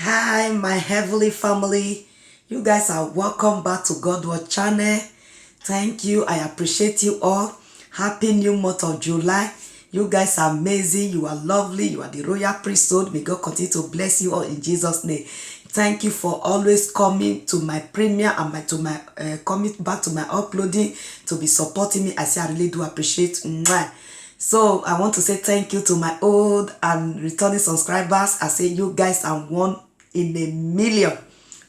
Hi, my heavenly family. You guys are welcome back to God Word channel. Thank you. I appreciate you all. Happy new month of July. You guys are amazing. You are lovely. You are the royal priesthood. May God continue to bless you all in Jesus' name. Thank you for always coming to my premiere and coming back to my uploading to be supporting me. I say I really do appreciate. Mwah. So I want to say thank you to my old and returning subscribers. I say you guys are one in a million.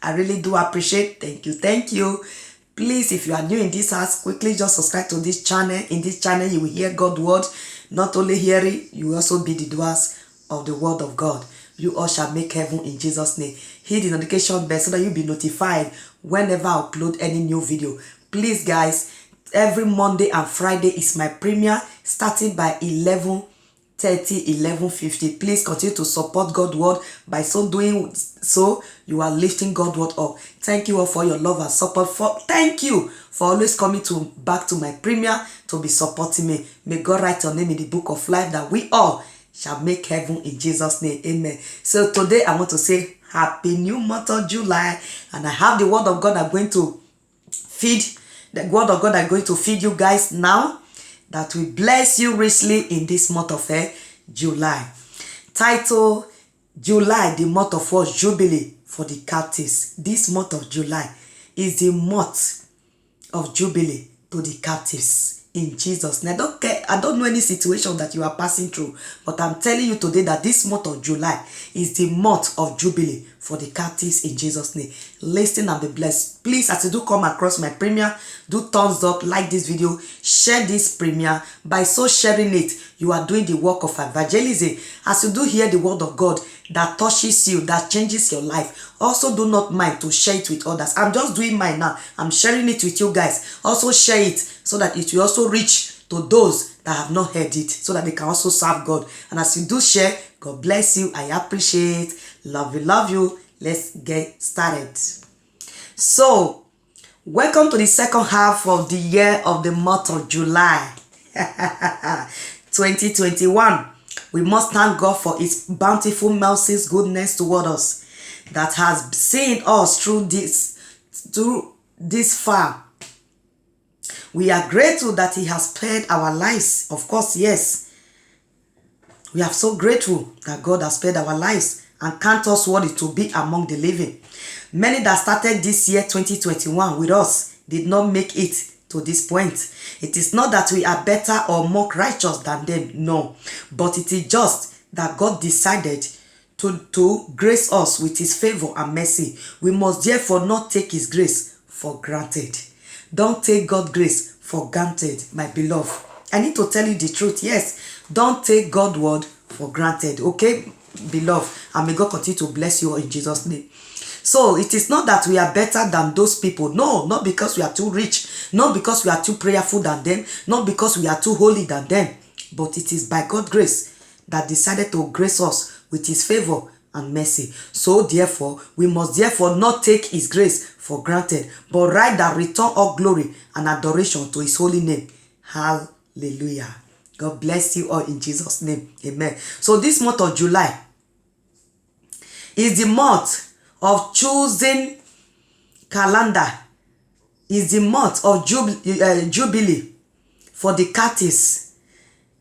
I really do appreciate. Thank you. Thank you. Please, if you are new in this house, quickly just subscribe to this channel. In this channel, you will hear God's word. Not only hear it, you will also be the doers of the word of God. You all shall make heaven in Jesus' name. Hit the notification bell so that you'll be notified whenever I upload any new video. Please, guys, every Monday and Friday is my premiere starting by 11:30, 11:50. Please continue to support God's word. By so doing so, you are lifting God's word up. Thank you all for your love and support. Thank you for always coming back to my premiere to be supporting me. May God write your name in the book of life that we all shall make heaven in Jesus' name. Amen. So today I want to say happy new month of July, and I have the word of God I'm going to feed. The word of God I'm going to feed you guys now, that will bless you richly in this month of July. Title: July, the month of what? Jubilee for the captives. This month of July is the month of Jubilee to the captives. In Jesus' name. I don't know any situation that you are passing through, but I'm telling you today that this month of July is the month of Jubilee for the captives in Jesus' name. Listen and be blessed. Please, as you do come across my premiere, do thumbs up, like this video, share this premiere. By so sharing it, you are doing the work of evangelism. As you do hear the word of God that touches you, that changes your life, also do not mind to share it with others. I'm just doing mine now. I'm sharing it with you guys. Also share it so that it will also reach to those that have not heard it, so that they can also serve God. And as you do share, God bless you. I appreciate. Love you, love you. Let's get started. So, welcome to the second half of the year of the month of July 2021. We must thank God for his bountiful mercies, goodness toward us, that has seen us through this far. We are grateful that he has spared our lives. Of course, yes. We are so grateful that God has spared our lives and count us worthy to be among the living. Many that started this year 2021 with us did not make it to this point. It is not that we are better or more righteous than them, no. But it is just that God decided to grace us with his favor and mercy. We must therefore not take his grace for granted. Don't take God's grace for granted, my beloved. I need to tell you the truth. Yes, don't take God's word for granted. Okay, beloved? And may God continue to bless you all in Jesus' name. So it is not that we are better than those people. No, not because we are too rich. Not because we are too prayerful than them. Not because we are too holy than them. But it is by God's grace that decided to grace us with his favor and mercy. So therefore, we must therefore not take his grace for granted, but rather return all glory and adoration to his holy name. Hallelujah. God bless you all in Jesus' name. Amen. So this month of July is the month of choosing calendar. Is the month of Jubilee for the captives.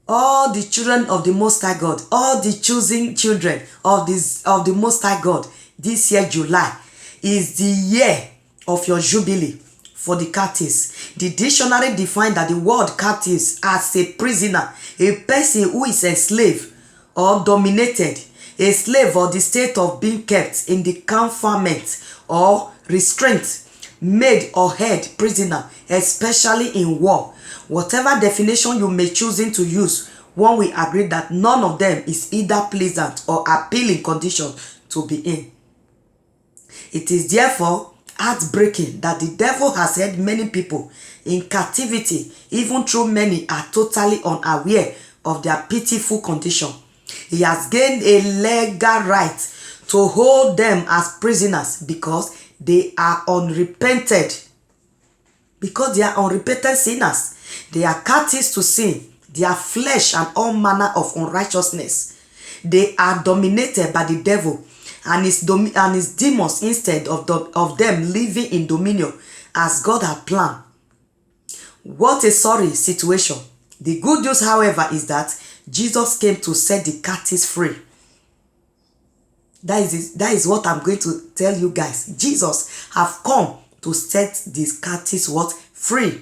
All the children of the Most High God, all the choosing children of the Most High God, this year July is the year of your Jubilee for the captives. The dictionary defines that the word captives as a prisoner, a person who is enslaved or dominated, a slave or the state of being kept in the confinement or restraint, made or held prisoner, especially in war. Whatever definition you may choose to use, one will agree that none of them is either pleasant or appealing condition to be in. It is therefore heartbreaking that the devil has held many people in captivity, even though many are totally unaware of their pitiful condition. He has gained a legal right to hold them as prisoners because they are unrepented. Because they are unrepentant sinners. They are captives to sin, their flesh and all manner of unrighteousness. They are dominated by the devil and his demons instead of them living in dominion as God had planned. What a sorry situation. The good news, however, is that Jesus came to set the captives free. That is what I'm going to tell you guys. Jesus have come to set these captives what? Free.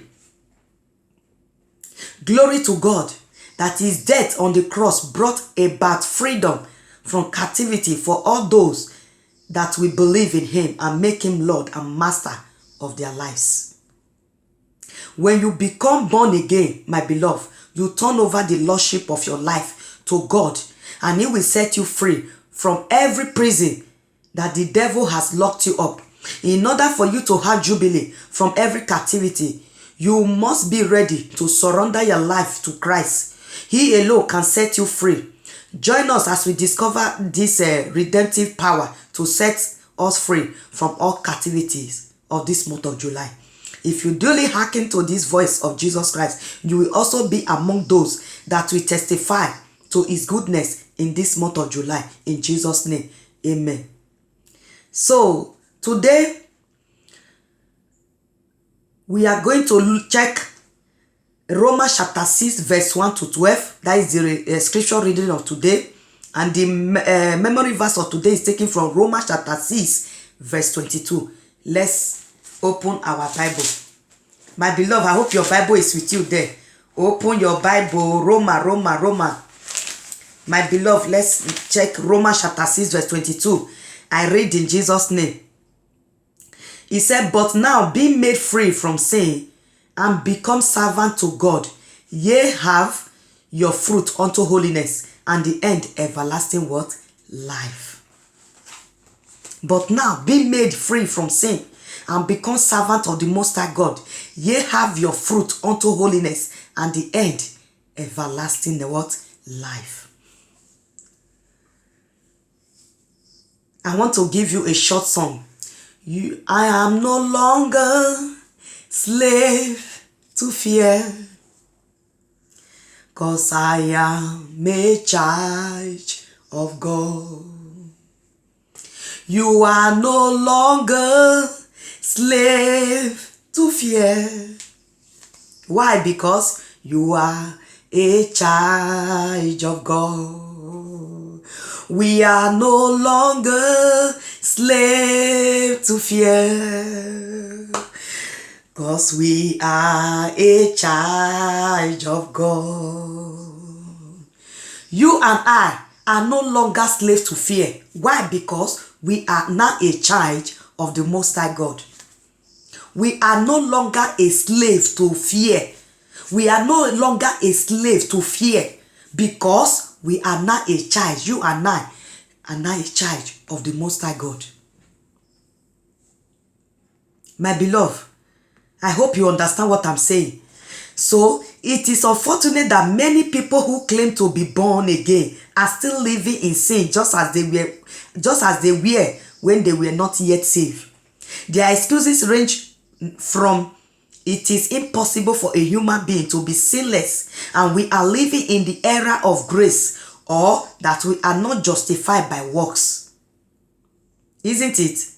Glory to God that his death on the cross brought about freedom from captivity for all those that will believe in him and make him Lord and Master of their lives. When you become born again, my beloved, you turn over the lordship of your life to God, and he will set you free from every prison that the devil has locked you up. In order for you to have jubilee from every captivity, you must be ready to surrender your life to Christ. He alone can set you free. Join us as we discover this redemptive power to set us free from all captivities of this month of July. If you duly hearken to this voice of Jesus Christ, you will also be among those that will testify to his goodness in this month of July. In Jesus' name, amen. So, today, we are going to check Romans chapter 6, verse 1 to 12. That is the scripture reading of today. And the memory verse of today is taken from Romans chapter 6, verse 22. Let's open our Bible. My beloved, I hope your Bible is with you there. Open your Bible. Roma. My beloved, let's check Romans chapter 6, verse 22. I read in Jesus' name. He said, but now be made free from sin and become servant to God. Ye have your fruit unto holiness, and the end everlasting what? Life. But now be made free from sin and become servant of the Most High God. Ye have your fruit unto holiness, and the end everlasting what? Life. I want to give you a short song. I am no longer slave to fear, 'cause I am a child of God. You are no longer slave to fear. Why? Because you are a child of God. We are no longer slave to fear, 'cause we are a child of God. You and I are no longer slaves to fear. Why? Because we are now a child of the Most High God. We are no longer a slave to fear. We are no longer a slave to fear because we are now a child. You and I are now a child of the Most High God. My beloved, I hope you understand what I'm saying. So, it is unfortunate that many people who claim to be born again are still living in sin just as they were when they were not yet saved. Their excuses range from it is impossible for a human being to be sinless and we are living in the era of grace, or that we are not justified by works. Isn't it?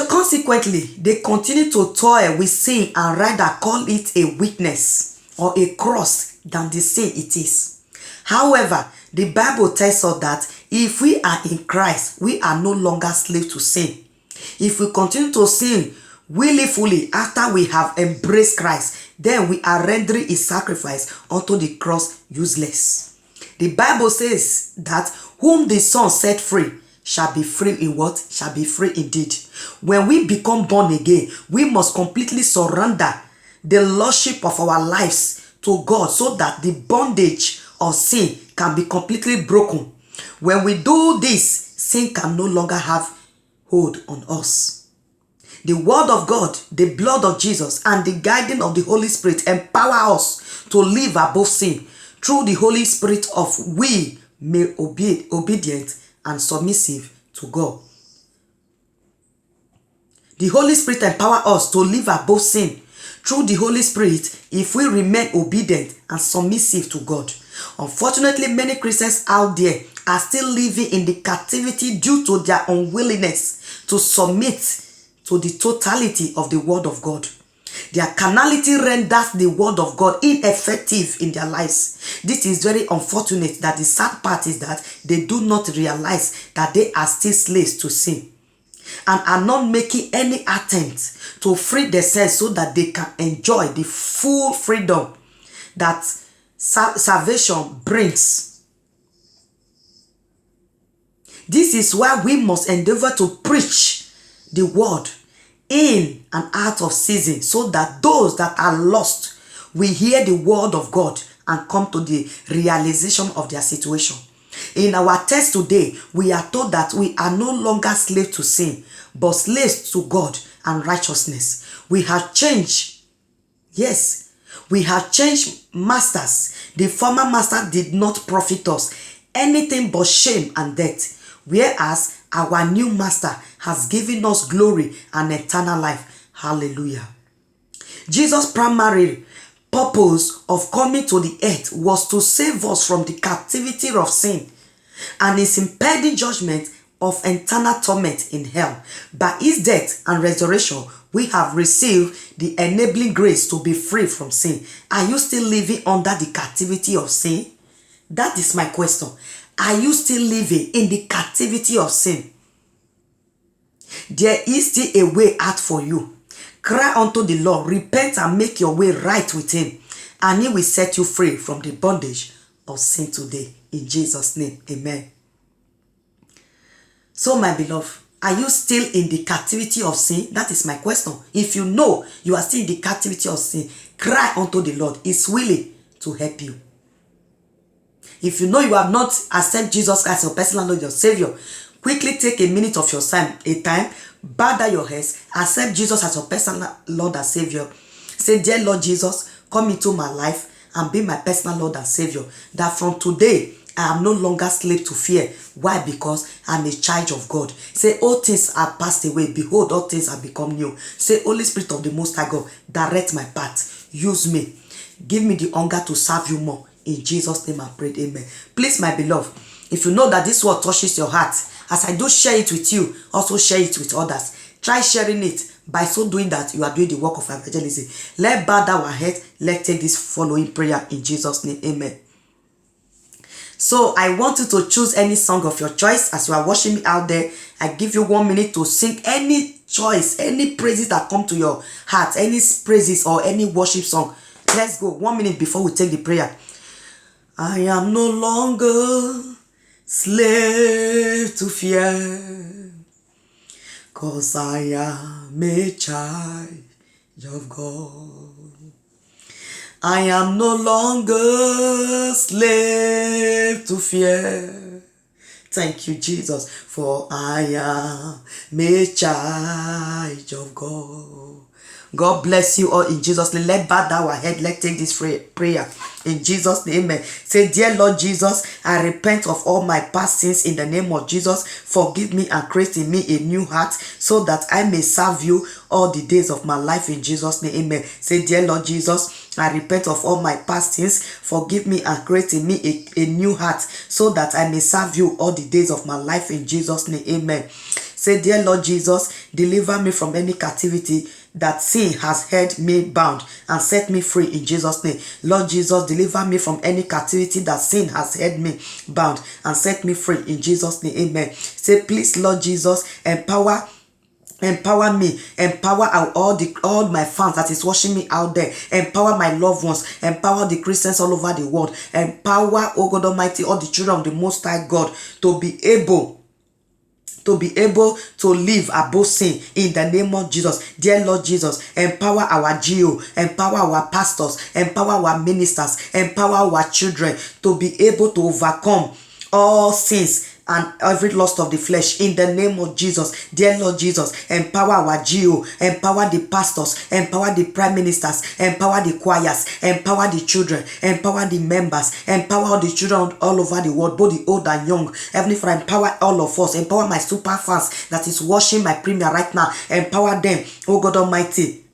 Consequently, they continue to toil with sin and rather call it a weakness or a cross than the sin it is. However, the Bible tells us that if we are in Christ, we are no longer slaves to sin. If we continue to sin willfully after we have embraced Christ, then we are rendering his sacrifice unto the cross useless. The Bible says that whom the Son set free shall be free in what? Shall be free indeed. When we become born again, we must completely surrender the lordship of our lives to God so that the bondage of sin can be completely broken. When we do this, sin can no longer have hold on us. The word of God, the blood of Jesus, and the guiding of the Holy Spirit empower us to live above sin. Through the Holy Spirit of we may be obedient and submissive to God. The Holy Spirit empower us to live above sin. Through the Holy Spirit, if we remain obedient and submissive to God. Unfortunately, many Christians out there are still living in the captivity due to their unwillingness to submit to the totality of the word of God. Their carnality renders the word of God ineffective in their lives. This is very unfortunate. That the sad part is that they do not realize that they are still slaves to sin and are not making any attempt to free themselves so that they can enjoy the full freedom that salvation brings. This is why we must endeavor to preach the word in and out of season, so that those that are lost will hear the word of God and come to the realization of their situation. In our text today, we are told that we are no longer slaves to sin, but slaves to God and righteousness. We have changed. Yes, we have changed masters. The former master did not profit us anything but shame and death, whereas our new master has given us glory and eternal life. Hallelujah. Jesus' primary purpose of coming to the earth was to save us from the captivity of sin and his impending judgment of eternal torment in hell. By his death and resurrection, we have received the enabling grace to be free from sin. Are you still living under the captivity of sin? That is my question. Are you still living in the captivity of sin? There is still a way out for you. Cry unto the Lord, repent and make your way right with him, and he will set you free from the bondage of sin today. In Jesus' name, amen. So my beloved, are you still in the captivity of sin? That is my question. If you know you are still in the captivity of sin, cry unto the Lord. He's willing to help you. If you know you have not accepted Jesus as your personal Lord, your Savior, quickly take a minute of your time, bow down your heads, accept Jesus as your personal Lord and Savior. Say, dear Lord Jesus, come into my life and be my personal Lord and Savior. That from today, I am no longer slave to fear. Why? Because I'm a child of God. Say, all things are passed away. Behold, all things have become new. Say, Holy Spirit of the Most High God, direct my path. Use me. Give me the hunger to serve you more. In Jesus' name I pray, amen. Please, my beloved, if you know that this word touches your heart, as I do share it with you, also share it with others. Try sharing it. By so doing that, you are doing the work of evangelism. Let's bow down our head. Let's take this following prayer in Jesus' name, amen. So I want you to choose any song of your choice. As you are watching me out there, I give you 1 minute to sing any choice, any praises that come to your heart, any praises or any worship song. Let's go. 1 minute before we take the prayer. I am no longer slave to fear, 'cause I am a child of God. I am no longer slave to fear. Thank you, Jesus, for I am a child of God. God bless you all in Jesus' name. Let's bow down our head. Let's take this prayer in Jesus' name. Amen. Say, dear Lord Jesus, I repent of all my past sins in the name of Jesus. Forgive me and create in me a new heart so that I may serve you all the days of my life in Jesus' name. Amen. Say, dear Lord Jesus, I repent of all my past sins. Forgive me and create in me a new heart so that I may serve you all the days of my life in Jesus' name. Amen. Say, dear Lord Jesus, deliver me from any captivity that sin has held me bound and set me free in Jesus' name. Lord Jesus, deliver me from any captivity that sin has held me bound and set me free in Jesus' name. Amen. Say, please, Lord Jesus, empower me, empower all my fans that is watching me out there, empower my loved ones, empower the Christians all over the world, empower, oh God Almighty, all the children of the Most High God to be able to live above sin in the name of Jesus. Dear Lord Jesus, empower our GO, empower our pastors, empower our ministers, empower our children to be able to overcome all sins and every lust of the flesh in the name of Jesus. Dear Lord Jesus, empower our GO, empower the pastors, empower the prime ministers, empower the choirs, empower the children, empower the members, empower all the children all over the world, both the old and young. Heavenly Father, empower all of us, empower my super fans that is watching my premiere right now, empower them, oh God Almighty,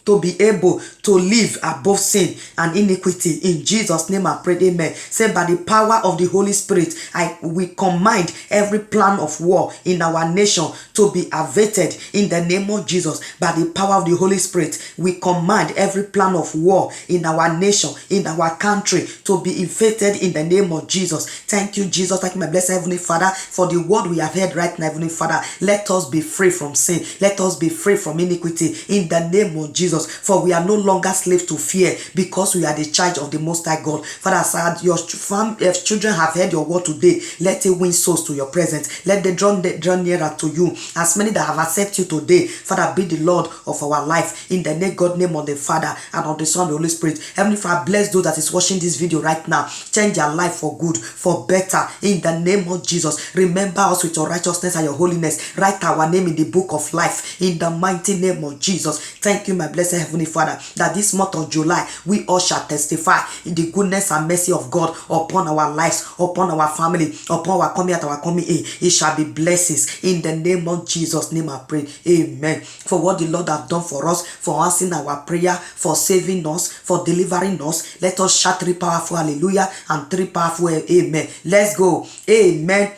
to be able to live above sin and iniquity. In Jesus' name I pray, amen. Say, by the power of the Holy Spirit, we command every plan of war in our nation to be averted in the name of Jesus. By the power of the Holy Spirit, we command every plan of war in our nation, in our country, to be evaded in the name of Jesus. Thank you, Jesus. Thank you, my blessed Heavenly Father, for the word we have heard right now, Heavenly Father. Let us be free from sin. Let us be free from iniquity in the name of Jesus. For we are no longer slaves to fear, because we are the charge of the Most High God. Father, as your children have heard your word today, let it win souls to your presence. Let them draw nearer to you. As many that have accepted you today, Father, be the Lord of our life. In the name of the Father and of the Son and the Holy Spirit. Heavenly Father, bless those that is watching this video right now. Change their life for good, for better. In the name of Jesus. Remember us with your righteousness and your holiness. Write our name in the book of life. In the mighty name of Jesus. Thank you, my blessed Heavenly Father, that this month of July, we all shall testify in the goodness and mercy of God upon our lives, upon our family, upon our coming out, our coming in. It shall be blessings. In the name of Jesus' name I pray. Amen. For what the Lord has done for us, for answering our prayer, for saving us, for delivering us, let us shout 3 powerful hallelujah and 3 powerful amen. Let's go. Amen.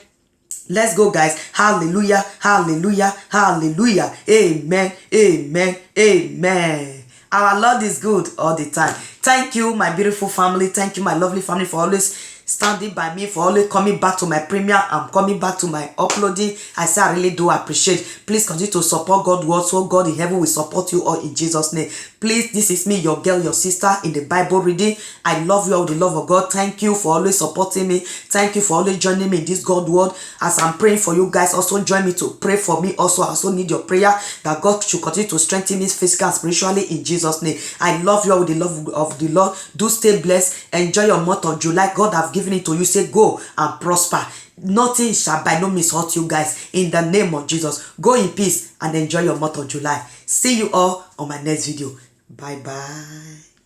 Let's go, guys. Hallelujah, hallelujah, hallelujah. Amen, amen, amen. Our Lord is good all the time. Thank you, my beautiful family. Thank you, my lovely family, for always standing by me, for always coming back to my premiere and coming back to my uploading. I say I really do appreciate. Please continue to support God's word, so God in heaven will support you all in Jesus' name. Please, this is me, your girl, your sister in the Bible reading. I love you all with the love of God. Thank you for always supporting me. Thank you for always joining me in this God word. As I'm praying for you guys, also join me to pray for me. Also, I also need your prayer that God should continue to strengthen me physically and spiritually in Jesus' name. I love you all with the love of the Lord. Do stay blessed. Enjoy your month of July. God have given it to you. Say, go and prosper. Nothing shall by no means hurt you guys. In the name of Jesus. Go in peace and enjoy your month of July. See you all on my next video. Bye bye.